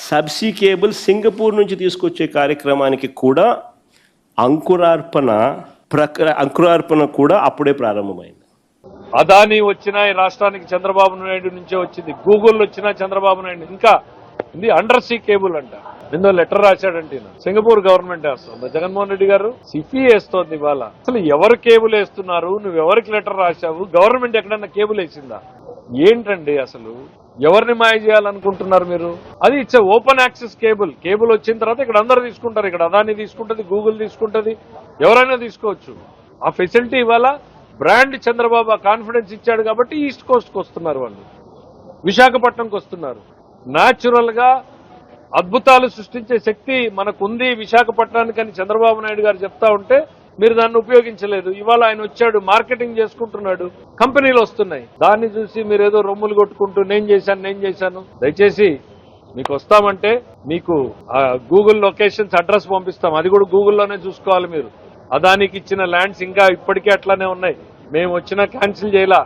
Subsea cable Singapore నుంచి తీసుకొచ్చే కార్యక్రమానికి కూడా అంకురార్పణ కూడా అప్పుడే ప్రారంభమైంది. అదానీ వచ్చినా ఈ రాష్ట్రానికి చంద్రబాబు నాయుడు నుంచే వచ్చింది, గూగుల్ వచ్చినా చంద్రబాబు నాయుడు. ఇంకా ఇది అండర్ సీ కేబుల్ అంట. నిన్న లెటర్ రాశాడంటే సింగపూర్ గవర్నమెంట్ వేస్తుంది, జగన్మోహన్ రెడ్డి గారు సిఫీ వేస్తోంది. ఇవాళ అసలు ఎవరు కేబుల్ వేస్తున్నారు, నువ్వు ఎవరికి లెటర్ రాశావు, గవర్నమెంట్ ఎక్కడన్నా కేబుల్ వేసిందా? ఏంటండి అసలు ఎవరిని మాయ చేయాలనుకుంటున్నారు మీరు? అది it's open access cable. Cable వచ్చిన తర్వాత ఇక్కడ అందరూ తీసుకుంటారు. ఇక్కడ అదాని తీసుకుంటది, గూగుల్ తీసుకుంటది, ఎవరైనా తీసుకోవచ్చు. ఆ ఫెసిలిటీ ఇవాళ బ్రాండ్ చంద్రబాబు కాన్ఫిడెన్స్ ఇచ్చాడు కాబట్టి ఈస్ట్ కోస్ట్కి వస్తున్నారు, వాళ్ళు విశాఖపట్నంకి వస్తున్నారు. న్యాచురల్ గా అద్భుతాలు సృష్టించే శక్తి మనకుంది విశాఖపట్నానికి అని చంద్రబాబు నాయుడు గారు చెప్తా ఉంటే మీరు దాన్ని ఉపయోగించలేదు. ఇవాళ ఆయన వచ్చాడు, మార్కెటింగ్ చేసుకుంటున్నాడు, కంపెనీలు వస్తున్నాయి. దాన్ని చూసి మీరు ఏదో రొమ్ములు కొట్టుకుంటూ నేను చేశాను. దయచేసి మీకు వస్తామంటే మీకు గూగుల్ లొకేషన్స్ అడ్రస్ పంపిస్తాం, అది కూడా గూగుల్లోనే చూసుకోవాలి మీరు. అదానికి ఇచ్చిన ల్యాండ్స్ ఇంకా ఇప్పటికే అట్లానే ఉన్నాయి, మేము వచ్చినా క్యాన్సిల్ చేయాల.